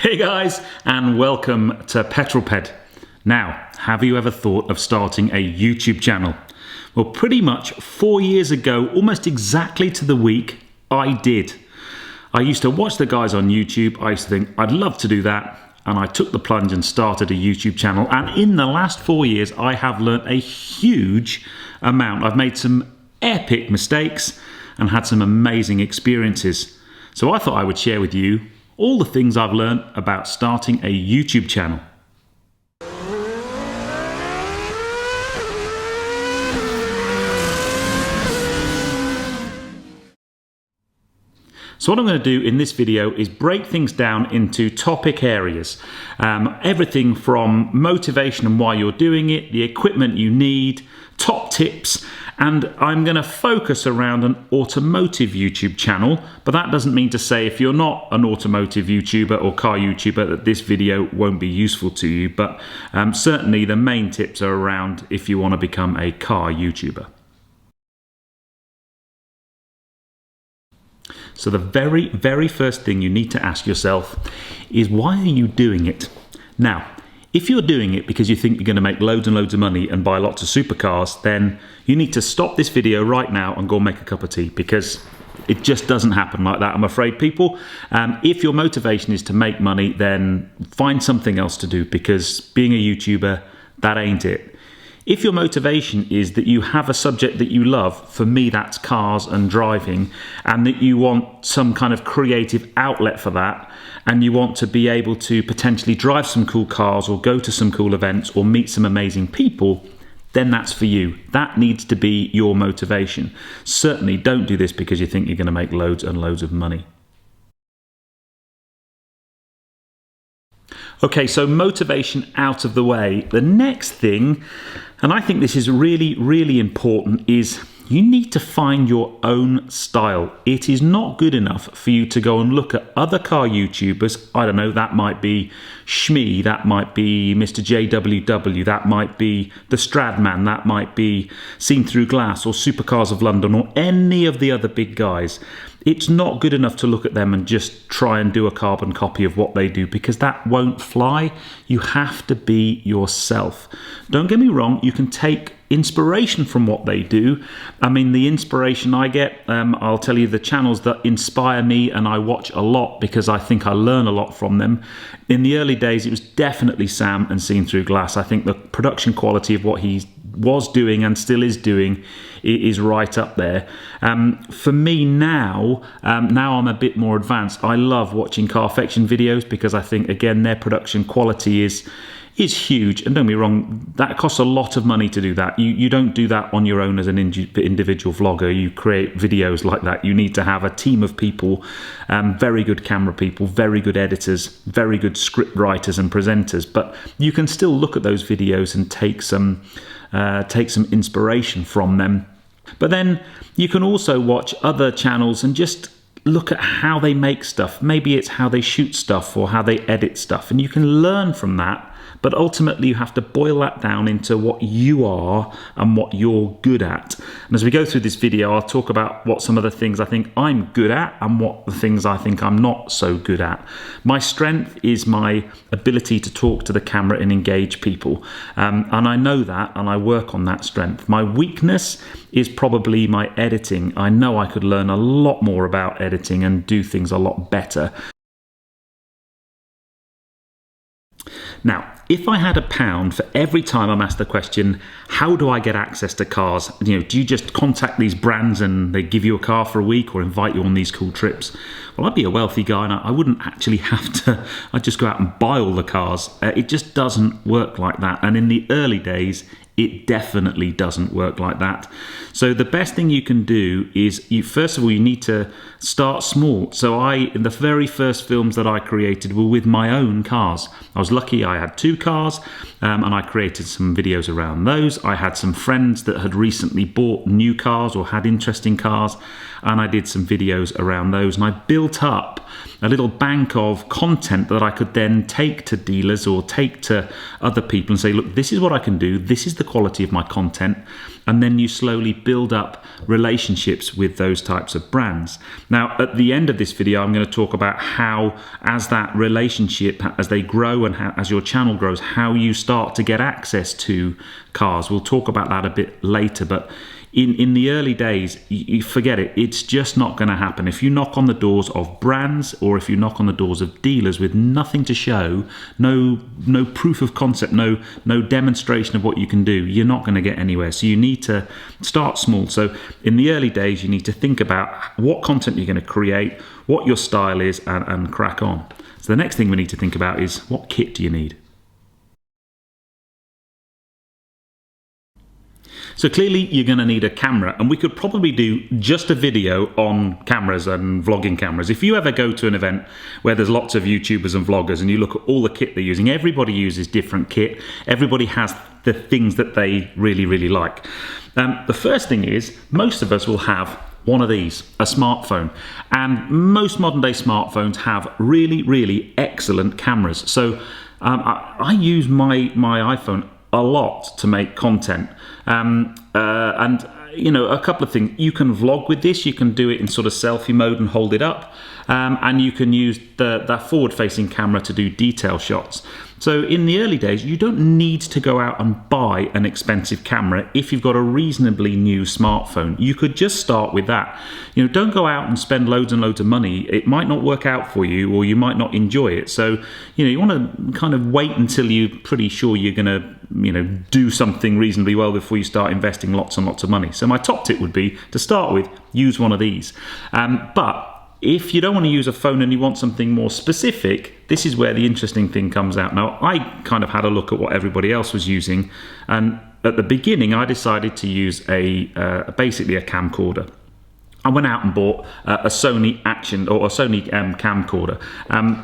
Hey guys, and welcome to Petrol. Now, have you ever thought of starting a YouTube channel? Well, pretty much 4 years ago, almost exactly to the week, I did. I used to watch the guys on YouTube. I used to think, I'd love to do that. And I took the plunge and started a YouTube channel. And in the last 4 years, I have learnt a huge amount. I've made some epic mistakes and had some amazing experiences. So I thought I would share with you all the things I've learned about starting a YouTube channel. So what I'm going to do in this video is break things down into topic areas. Everything from motivation and why you're doing it, the equipment you need, top tips, and I'm going to focus around an automotive YouTube channel, but that doesn't mean to say if you're not an automotive YouTuber or car YouTuber that this video won't be useful to you, but certainly the main tips are around if you want to become a car YouTuber. So the very first thing you need to ask yourself is, why are you doing it? Now, if you're doing it because you think you're going to make loads and loads of money and buy lots of supercars, then you need to stop this video right now and go make a cup of tea, because it just doesn't happen like that, I'm afraid, people. If your motivation is to make money, then find something else to do, because being a YouTuber, that ain't it. If your motivation is that you have a subject that you love, for me that's cars and driving, and that you want some kind of creative outlet for that, and you want to be able to potentially drive some cool cars or go to some cool events or meet some amazing people, then that's for you. That needs to be your motivation. Certainly don't do this because you think you're going to make loads and loads of money. Okay, so motivation out of the way. The next thing, and I think this is really important, is you need to find your own style. It is not good enough for you to go and look at other car YouTubers. I don't know, that might be Shmee, that might be Mr. JWW, that might be The Stradman, that might be Seen Through Glass or Supercars of London or any of the other big guys. It's not good enough to look at them and just try and do a carbon copy of what they do, because that won't fly. You have to be yourself. Don't get me wrong, you can take inspiration from what they do. I mean, the inspiration I get, I'll tell you the channels that inspire me and I watch a lot because I think I learn a lot from them. In the early days, it was definitely Sam and Seen Through Glass. I think the production quality of what he was doing and still is doing is right up there. For me now I'm a bit more advanced. I love watching Carfection videos because I think, again, their production quality is huge. And don't be wrong, that costs a lot of money to do that. You don't do that on your own as an individual vlogger. You create videos like that, you need to have a team of people, very good camera people, very good editors, very good script writers and presenters. But you can still look at those videos and take some inspiration from them. But then you can also watch other channels and just look at how they make stuff. Maybe it's how they shoot stuff or how they edit stuff, and you can learn from that. But ultimately, you have to boil that down into what you are and what you're good at. And as we go through this video, I'll talk about what some of the things I think I'm good at and what the things I think I'm not so good at. My strength is my ability to talk to the camera and engage people. And I know that, and I work on that strength. My weakness is probably my editing. I know I could learn a lot more about editing and do things a lot better. Now, if I had £1 for every time I'm asked the question, how do I get access to cars? Do you just contact these brands and they give you a car for a week or invite you on these cool trips? Well, I'd be a wealthy guy and I wouldn't actually have to, I'd just go out and buy all the cars. It just doesn't work like that. And in the early days, it definitely doesn't work like that. So the best thing you can do is, first of all, you need to start small. So in the very first films that I created were with my own cars. I was lucky I had 2 cars, and I created some videos around those. I had some friends that had recently bought new cars or had interesting cars, and I did some videos around those. And I built up a little bank of content that I could then take to dealers or take to other people and say, look, this is what I can do. This is the quality of my content. And then you slowly build up relationships with those types of brands. Now, at the end of this video, I'm going to talk about how, as that relationship, as they grow and how, as your channel grows, how you start to get access to cars. We'll talk about that a bit later, but in the early days, you forget it. It's just not going to happen. If you knock on the doors of brands, or if you knock on the doors of dealers with nothing to show, no proof of concept, no demonstration of what you can do, you're not going to get anywhere. So you need to start small. So in the early days, you need to think about what content you're going to create, what your style is, and crack on. So the next thing we need to think about is, what kit do you need? So clearly you're going to need a camera, and we could probably do just a video on cameras and vlogging cameras. If you ever go to an event where there's lots of YouTubers and vloggers and you look at all the kit they're using, everybody uses different kit. Everybody has the things that they really like. The first thing is, most of us will have one of these, a smartphone, and most modern day smartphones have really excellent cameras. So I use my iPhone a lot to make content, and you know, a couple of things. You can vlog with this. You can do it in sort of selfie mode and hold it up, and you can use that forward-facing camera to do detail shots. So in the early days, you don't need to go out and buy an expensive camera if you've got a reasonably new smartphone. You could just start with that. You know, don't go out and spend loads and loads of money. It might not work out for you, or you might not enjoy it. So, you know, you want to kind of wait until you're pretty sure you're going to, you know, do something reasonably well before you start investing lots and lots of money. So my top tip would be, to start with, use one of these. But if you don't want to use a phone and you want something more specific, this is where the interesting thing comes out. Now, I kind of had a look at what everybody else was using, and at the beginning I decided to use basically a camcorder. I went out and bought a Sony camcorder.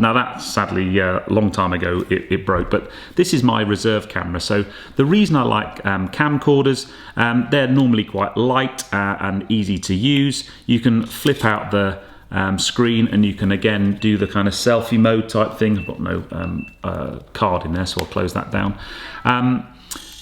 Now that, sadly, a long time ago it broke, but this is my reserve camera. So the reason I like camcorders, they're normally quite light and easy to use. You can flip out the screen, and you can again do the kind of selfie mode type thing. I've got no card in there, so I'll close that down.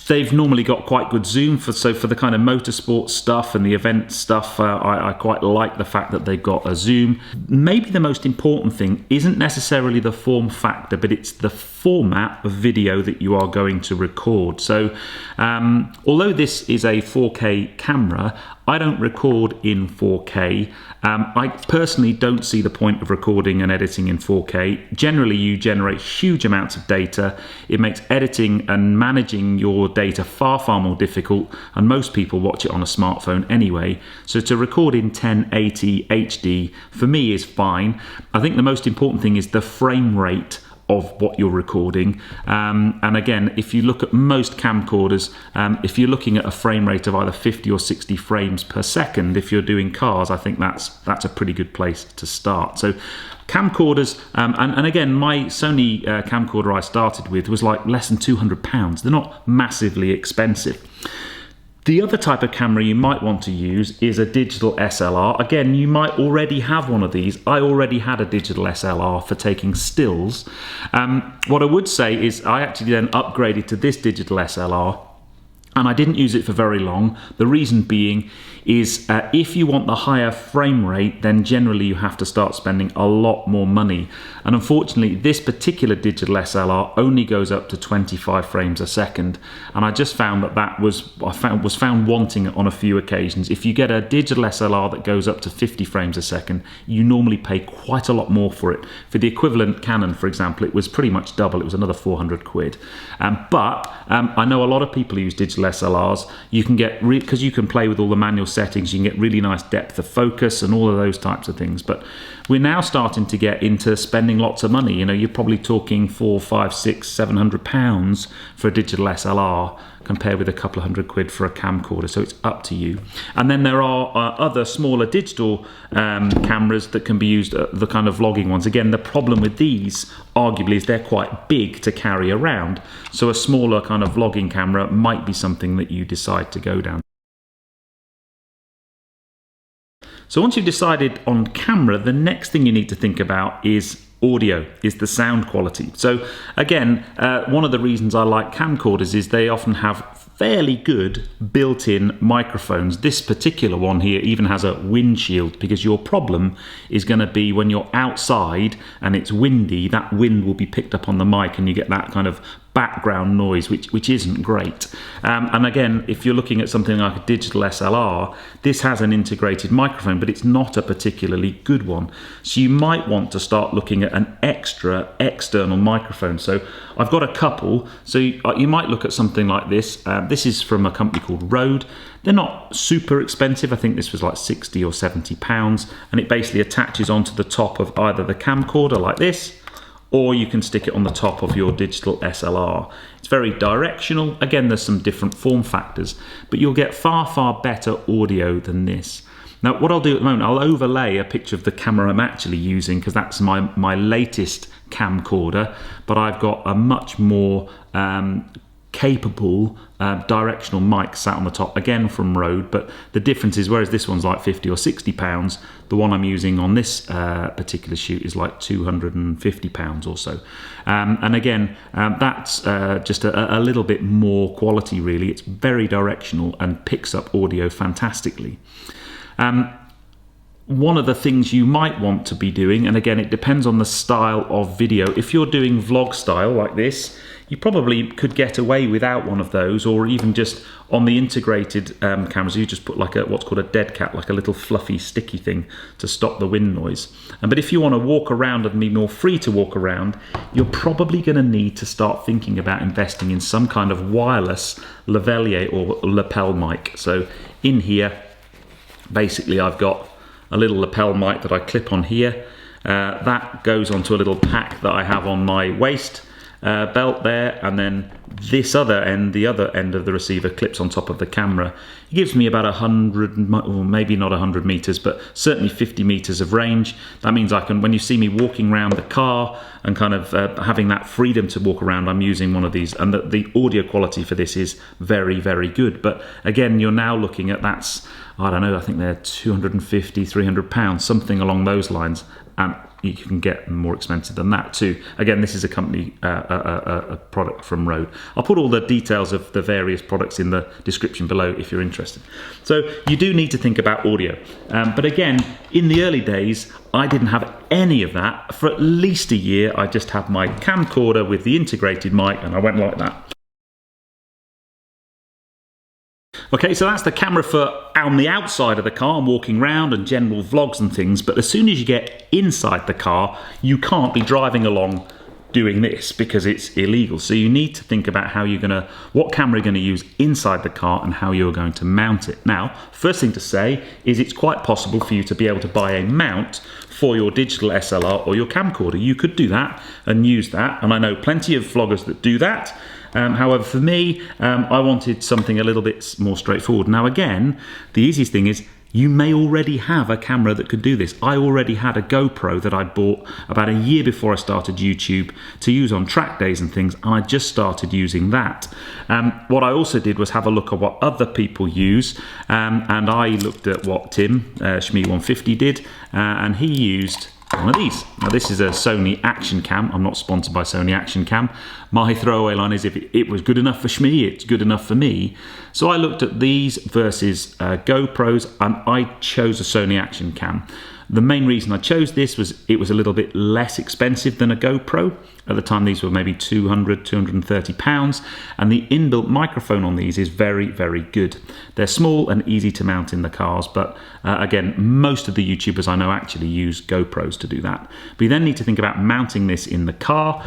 They've normally got quite good zoom for the kind of motorsport stuff and the event stuff. I quite like the fact that they've got a zoom. Maybe the most important thing isn't necessarily the form factor, but it's the format of video that you are going to record. So although this is a 4K camera, I don't record in 4K. I personally don't see the point of recording and editing in 4K. Generally, you generate huge amounts of data. It makes editing and managing your data far more difficult, and most people watch it on a smartphone anyway. So to record in 1080 HD, for me, is fine. I think the most important thing is the frame rate of what you're recording, and again, if you look at most camcorders, if you're looking at a frame rate of either 50 or 60 frames per second, if you're doing cars, I think that's a pretty good place to start. So camcorders, and again, my Sony camcorder I started with was like less than £200. They're not massively expensive. The other type of camera you might want to use is a digital SLR. Again, you might already have one of these. I already had a digital SLR for taking stills. What I would say is I actually then upgraded to this digital SLR, and I didn't use it for very long. The reason being is if you want the higher frame rate, then generally you have to start spending a lot more money. And unfortunately, this particular digital SLR only goes up to 25 frames a second. And I just found that was found wanting on a few occasions. If you get a digital SLR that goes up to 50 frames a second, you normally pay quite a lot more for it. For the equivalent Canon, for example, it was pretty much double. It was another 400 quid. But I know a lot of people who use digital SLRs. You can get, because you can play with all the manual settings, you can get really nice depth of focus and all of those types of things. But we're now starting to get into spending lots of money. You know, you're probably talking £400, £500, £600, £700 for a digital SLR, compared with a couple of hundred quid for a camcorder. So it's up to you. And then there are other smaller digital cameras that can be used, the kind of vlogging ones. Again, the problem with these arguably is they're quite big to carry around. So a smaller kind of vlogging camera might be something that you decide to go down. So once you've decided on camera, the next thing you need to think about is audio, is the sound quality. So again, one of the reasons I like camcorders is they often have fairly good built-in microphones. This particular one here even has a windshield, because your problem is going to be when you're outside and it's windy, that wind will be picked up on the mic and you get that kind of background noise, which isn't great. And again, if you're looking at something like a digital SLR, this has an integrated microphone, but it's not a particularly good one. So you might want to start looking at an extra external microphone. So I've got a couple. So you might look at something like this. This is from a company called Rode. They're not super expensive. I think this was like 60 or 70 pounds, and it basically attaches onto the top of either the camcorder like this, or you can stick it on the top of your digital SLR. It's very directional. Again, there's some different form factors, but you'll get far, far better audio than this. Now, what I'll do at the moment, I'll overlay a picture of the camera I'm actually using, because that's my latest camcorder, but I've got a much more capable directional mic sat on the top, again from Rode, but the difference is, whereas this one's like 50 or 60 pounds, the one I'm using on this particular shoot is like 250 pounds or so. And again, that's just a little bit more quality really. It's very directional and picks up audio fantastically. One of the things you might want to be doing, and again it depends on the style of video, if you're doing vlog style like this, you probably could get away without one of those, or even just on the integrated cameras, you just put like what's called a dead cat, like a little fluffy sticky thing to stop the wind noise. But if you want to walk around and be more free to walk around, you're probably going to need to start thinking about investing in some kind of wireless lavalier or lapel mic. So in here, basically I've got a little lapel mic that I clip on here. That goes onto a little pack that I have on my waist belt there, and then this other end, the other end of the receiver, clips on top of the camera. It gives me about 100, or maybe not 100 meters, but certainly 50 meters of range. That means I can, when you see me walking around the car and kind of having that freedom to walk around, I'm using one of these, and the audio quality for this is very, very good. But again, you're now looking at, that's, I don't know, I think they're 250, 300 pounds, something along those lines. And you can get more expensive than that too. Again, this is a company, a product from Rode. I'll put all the details of the various products in the description below if you're interested. So you do need to think about audio. But again, in the early days, I didn't have any of that. For at least a year, I just had my camcorder with the integrated mic, and I went like that. Okay, so that's the camera for on the outside of the car and walking around and general vlogs and things, but as soon as you get inside the car, you can't be driving along doing this because it's illegal. So you need to think about how you're gonna, what camera you're gonna use inside the car and how you're going to mount it. Now, first thing to say is it's quite possible for you to be able to buy a mount for your digital SLR or your camcorder. You could do that and use that, and I know plenty of vloggers that do that. However, for me, I wanted something a little bit more straightforward. Now again, the easiest thing is you may already have a camera that could do this. I already had a GoPro that I bought about a year before I started YouTube to use on track days and things, and I just started using that. What I also did was have a look at what other people use, and I looked at what Tim, Shmee150 did, and he used one of these. Now this is a Sony ActionCam. I'm not sponsored by Sony ActionCam. My throwaway line is, if it was good enough for Shmee, it's good enough for me. So I looked at these versus GoPros, and I chose a Sony ActionCam. The main reason I chose this was it was a little bit less expensive than a GoPro. At the time, these were maybe 200, 230 pounds, and the inbuilt microphone on these is very, very good. They're small and easy to mount in the cars, but again, most of the YouTubers I know actually use GoPros to do that. But you then need to think about mounting this in the car,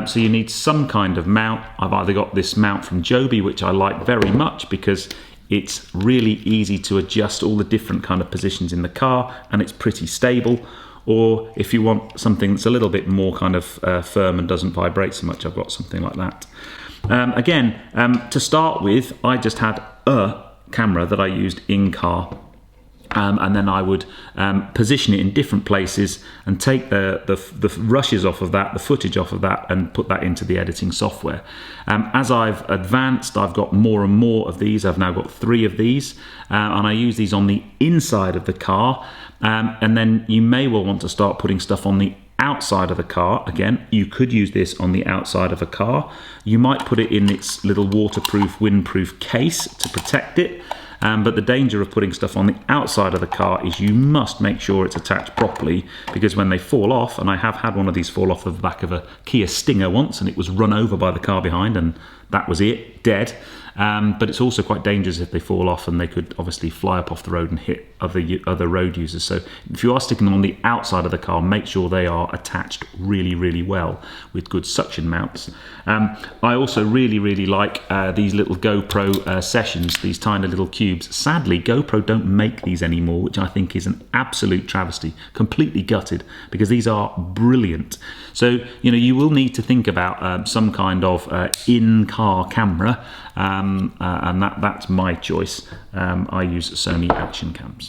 so you need some kind of mount. I've either got this mount from Joby, which I like very much because it's really easy to adjust all the different kind of positions in the car, and it's pretty stable. Or if you want something that's a little bit more kind of firm and doesn't vibrate so much, I've got something like that. Again, to start with, I just had a camera that I used in car. And then I would position it in different places and take the rushes off of that, the footage off of that, and put that into the editing software. As I've advanced, I've got more and more of these. I've now got 3 of these, and I use these on the inside of the car. And then you may well want to start putting stuff on the outside of the car. Again, you could use this on the outside of a car. You might put it in its little waterproof, windproof case to protect it. But the danger of putting stuff on the outside of the car is you must make sure it's attached properly, because when they fall off, and I have had one of these fall off the back of a Kia Stinger once, and it was run over by the car behind, and that was it, dead. But it's also quite dangerous if they fall off, and they could obviously fly up off the road and hit other road users. So if you are sticking them on the outside of the car, make sure they are attached really, really well with good suction mounts. I also really like these little GoPro sessions, these tiny little cubes. Sadly, GoPro don't make these anymore, which I think is an absolute travesty. Completely gutted, because these are brilliant. So, you know, you will need to think about some kind of in-car camera, and that's my choice. I use Sony ActionCams.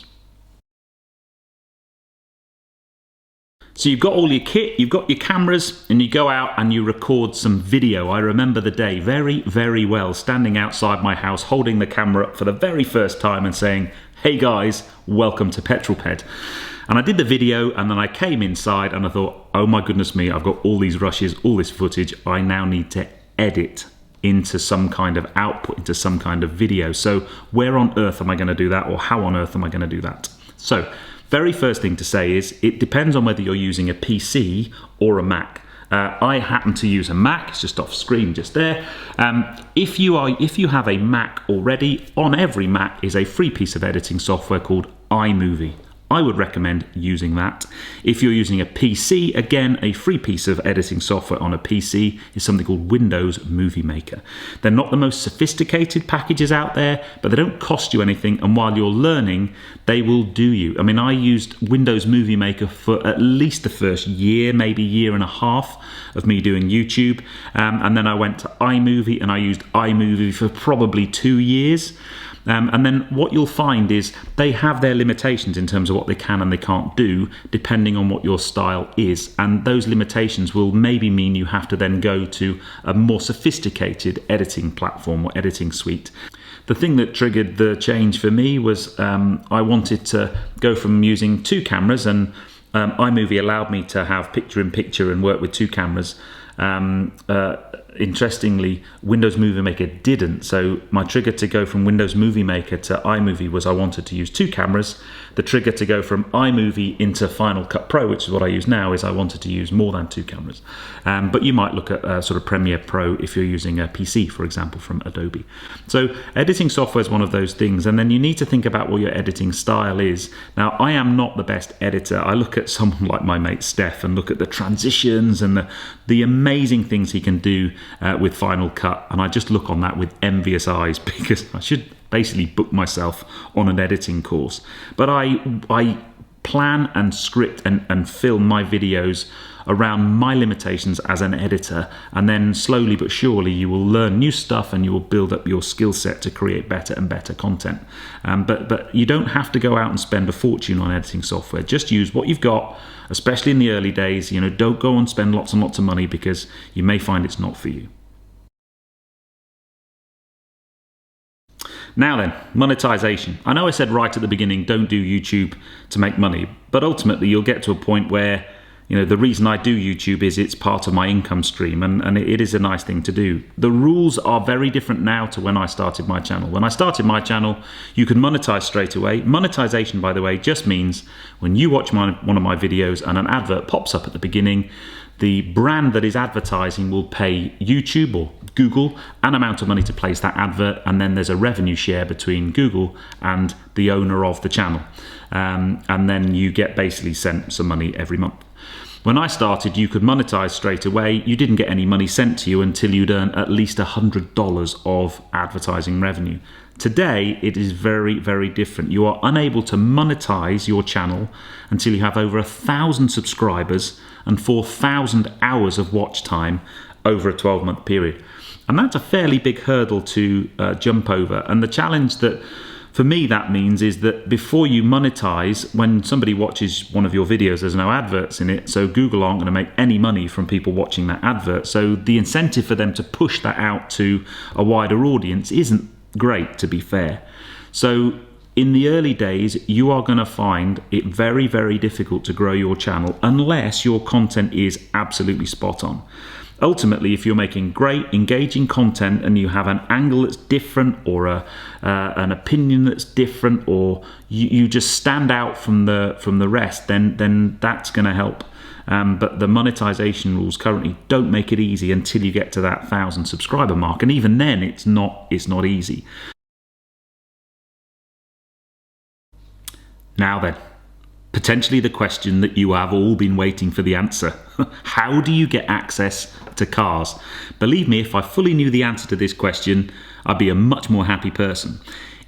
So you've got all your kit, you've got your cameras, and you go out and you record some video. I remember the day very, very well, standing outside my house, holding the camera up for the very first time and saying, "Hey guys, welcome to Petrol Ped." And I did the video, and then I came inside and I thought, oh my goodness me, I've got all these rushes, all this footage. I now need to edit into some kind of output, into some kind of video. So where on earth am I going to do that, or how on earth am I going to do that? So very first thing to say is it depends on whether you're using a PC or a Mac. I happen to use a Mac. It's just off screen, just there. If you have a Mac already, on every Mac is a free piece of editing software called iMovie. I would recommend using that. If you're using a PC, again, a free piece of editing software on a PC is something called Windows Movie Maker. They're not the most sophisticated packages out there, but they don't cost you anything, and while you're learning, they will do you. I mean, I used Windows Movie Maker for at least the first year, maybe year and a half of me doing YouTube, and then I went to iMovie, and I used iMovie for probably 2 years. And then what you'll find is they have their limitations in terms of what they can and they can't do, depending on what your style is. And those limitations will maybe mean you have to then go to a more sophisticated editing platform or editing suite. The thing that triggered the change for me was I wanted to go from using 2 cameras, and iMovie allowed me to have picture-in-picture and work with 2 cameras. Interestingly, Windows Movie Maker didn't. So my trigger to go from Windows Movie Maker to iMovie was I wanted to use 2 cameras. The trigger to go from iMovie into Final Cut Pro, which is what I use now, is I wanted to use more than 2 cameras. But you might look at sort of Premiere Pro if you're using a PC, for example, from Adobe. So editing software is one of those things, and then you need to think about what your editing style is. Now, I am not the best editor. I look at someone like my mate Steph and look at the transitions and the amazing things he can do with Final Cut, and I just look on that with envious eyes, because I should basically book myself on an editing course. But I plan and script and film my videos around my limitations as an editor, and then slowly but surely you will learn new stuff and you will build up your skill set to create better and better content. But you don't have to go out and spend a fortune on editing software. Just use what you've got, especially in the early days. You know, don't go and spend lots and lots of money, because you may find it's not for you. Now then, monetization. I know I said right at the beginning, don't do YouTube to make money, but ultimately you'll get to a point where, you know, the reason I do YouTube is it's part of my income stream, and it is a nice thing to do. The rules are very different now to when I started my channel. When I started my channel, you could monetize straight away. Monetization, by the way, just means when you watch one of my videos and an advert pops up at the beginning, the brand that is advertising will pay YouTube or Google an amount of money to place that advert, and then there's a revenue share between Google and the owner of the channel. And then you get basically sent some money every month. When I started, you could monetize straight away. You didn't get any money sent to you until you'd earn at least $100 of advertising revenue. Today, it is very, very different. You are unable to monetize your channel until you have over 1,000 subscribers and 4,000 hours of watch time over a 12-month period. And that's a fairly big hurdle to jump over. And the challenge that, for me, that means is that before you monetize, when somebody watches one of your videos, there's no adverts in it, so Google aren't going to make any money from people watching that advert. So the incentive for them to push that out to a wider audience isn't great, to be fair. So in the early days, you are going to find it very, very difficult to grow your channel unless your content is absolutely spot on. Ultimately, if you're making great, engaging content and you have an angle that's different, or an opinion that's different, or you just stand out from the rest, then that's going to help. But the monetization rules currently don't make it easy until you get to that 1,000 subscriber mark, and even then, it's not easy. Now then, potentially the question that you have all been waiting for the answer. How do you get access to cars? Believe me, if I fully knew the answer to this question, I'd be a much more happy person.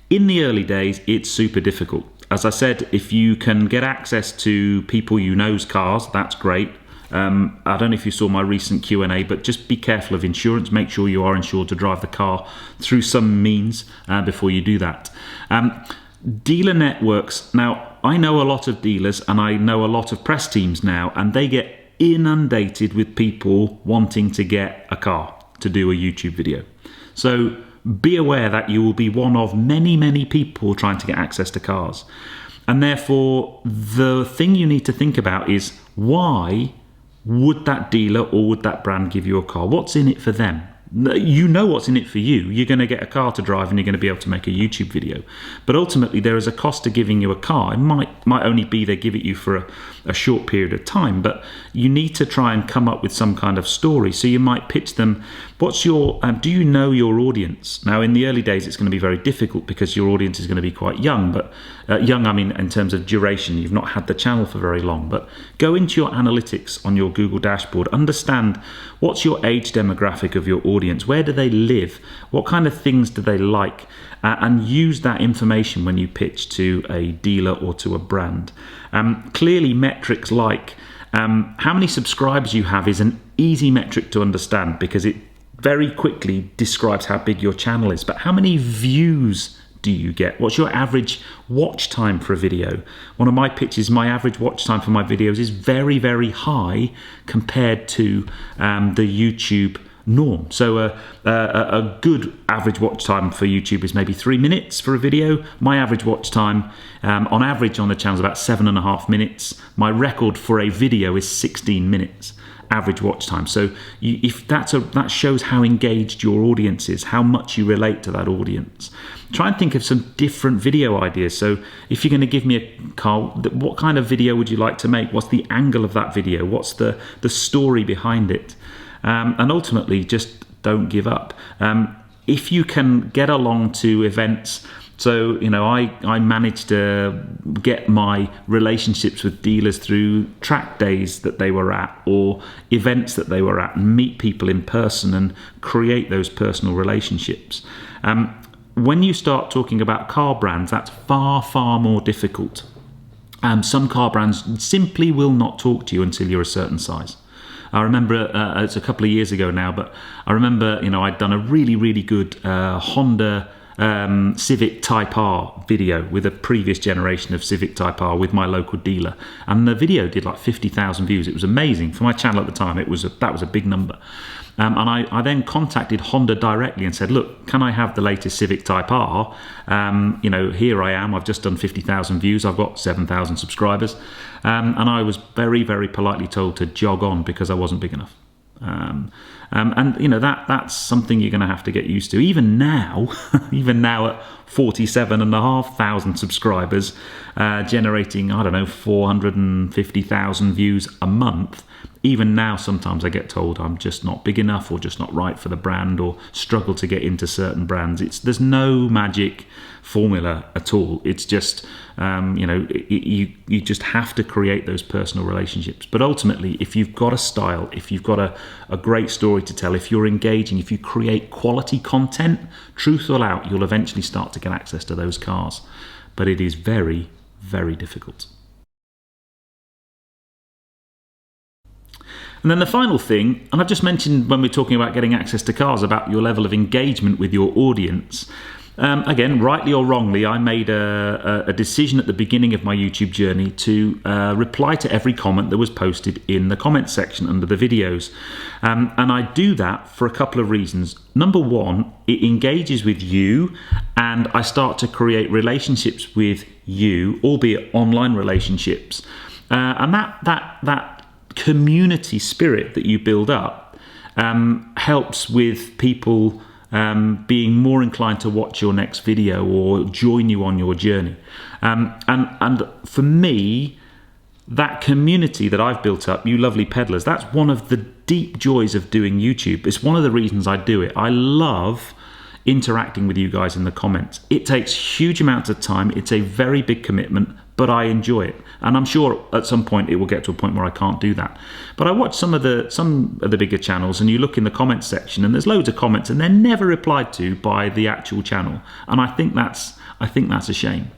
In the early days, it's super difficult. As I said, if you can get access to people you know's cars, that's great. I don't know if you saw my recent Q&A, but just be careful of insurance. Make sure you are insured to drive the car through some means before you do that. Dealer networks. Now, I know a lot of dealers and I know a lot of press teams now, and they get inundated with people wanting to get a car to do a YouTube video. So be aware that you will be one of many, many people trying to get access to cars. And therefore, the thing you need to think about is, why would that dealer or would that brand give you a car? What's in it for them? You know what's in it for you. You're going to get a car to drive and you're going to be able to make a YouTube video. But ultimately, there is a cost to giving you a car. It might only be they give it you for a short period of time, but you need to try and come up with some kind of story. So you might pitch them, what's your, do you know your audience? Now, in the early days, it's going to be very difficult because your audience is going to be quite young, but young, I mean, in terms of duration, you've not had the channel for very long, but go into your analytics on your Google dashboard, understand what's your age demographic of your audience, where do they live, what kind of things do they like, and use that information when you pitch to a dealer or to a brand. Clearly, metrics like how many subscribers you have is an easy metric to understand because it very quickly describes how big your channel is. But how many views do you get? What's your average watch time for a video? One of my pitches, my average watch time for my videos is very, very high compared to the YouTube norm. So a good average watch time for YouTube is maybe 3 minutes for a video. My average watch time on average on the channel is about 7.5 minutes. My record for a video is 16 minutes average watch time. So if that shows how engaged your audience is, how much you relate to that audience. Try and think of some different video ideas. So if you're going to give me a car, what kind of video would you like to make? What's the angle of that video? What's the story behind it? And ultimately, just don't give up. If you can get along to events, so I managed to get my relationships with dealers through track days that they were at or events that they were at, and meet people in person and create those personal relationships. When you start talking about car brands, that's far, far more difficult. Some car brands simply will not talk to you until you're a certain size. I remember, it's a couple of years ago now, but I remember, I'd done a really, really good Honda Civic Type R video with a previous generation of Civic Type R with my local dealer, and the video did like 50,000 views. It was amazing for my channel at the time. That was a big number. And I then contacted Honda directly and said, look, can I have the latest Civic Type R? Here I am, I've just done 50,000 views, I've got 7,000 subscribers. And I was very, very politely told to jog on because I wasn't big enough. That's something you're going to have to get used to. Even now at 47,500 subscribers, generating, 450,000 views a month. Even now, sometimes I get told I'm just not big enough or just not right for the brand or struggle to get into certain brands. There's no magic formula at all. It's just, you just have to create those personal relationships. But ultimately, if you've got a style, if you've got a great story to tell, if you're engaging, if you create quality content, truth or out, you'll eventually start to get access to those cars. But it is very, very difficult. And then the final thing, and I've just mentioned when we're talking about getting access to cars, about your level of engagement with your audience, Again, rightly or wrongly, I made a decision at the beginning of my YouTube journey to reply to every comment that was posted in the comment section under the videos. And I do that for a couple of reasons. Number one, it engages with you, and I start to create relationships with you, albeit online relationships. And that community spirit that you build up helps with people being more inclined to watch your next video or join you on your journey. And for me, that community that I've built up, you lovely peddlers, that's one of the deep joys of doing YouTube. It's one of the reasons I do it. I love interacting with you guys in the comments. It takes huge amounts of time. It's a very big commitment, but I enjoy it. And I'm sure at some point it will get to a point where I can't do that. But I watch some of the bigger channels, and you look in the comments section and there's loads of comments and they're never replied to by the actual channel. And I think that's a shame.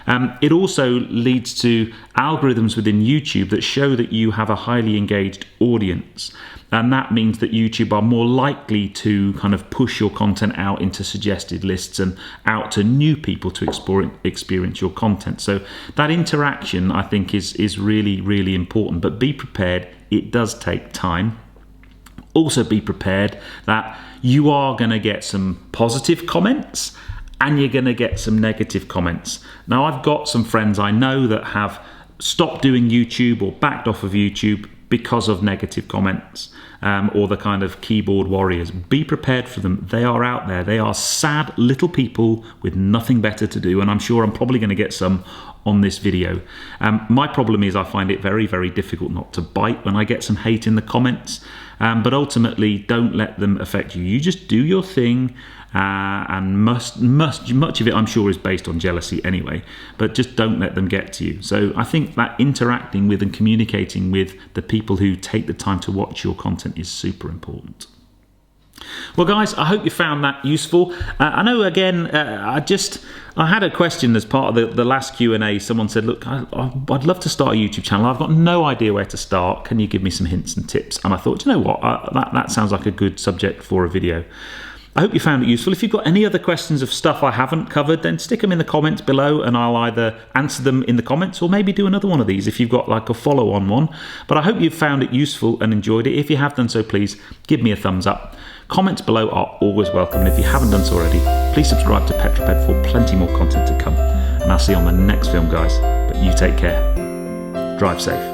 It also leads to algorithms within YouTube that show that you have a highly engaged audience. And that means that YouTube are more likely to kind of push your content out into suggested lists and out to new people to experience your content. So that interaction, I think, is really, really important. But be prepared, it does take time. Also be prepared that you are going to get some positive comments and you're going to get some negative comments. Now, I've got some friends I know that have stopped doing YouTube or backed off of YouTube because of negative comments, or the kind of keyboard warriors. Be prepared for them. They are out there. They are sad little people with nothing better to do, and I'm sure I'm probably going to get some on this video. My problem is I find it very, very difficult not to bite when I get some hate in the comments, but ultimately don't let them affect you. You just do your thing, and much of it I'm sure is based on jealousy anyway, but just don't let them get to you. So I think that interacting with and communicating with the people who take the time to watch your content is super important. Well, guys, I hope you found that useful. I know, again, I had a question as part of the last Q&A. Someone said, look, I'd love to start a YouTube channel. I've got no idea where to start. Can you give me some hints and tips? And I thought, you know what, that sounds like a good subject for a video. I hope you found it useful. If you've got any other questions of stuff I haven't covered, then stick them in the comments below and I'll either answer them in the comments or maybe do another one of these if you've got like a follow-on one. But I hope you've found it useful and enjoyed it. If you have done so, please give me a thumbs up. Comments below are always welcome. And if you haven't done so already, please subscribe to Petrol for plenty more content to come. And I'll see you on the next film, guys. But you take care. Drive safe.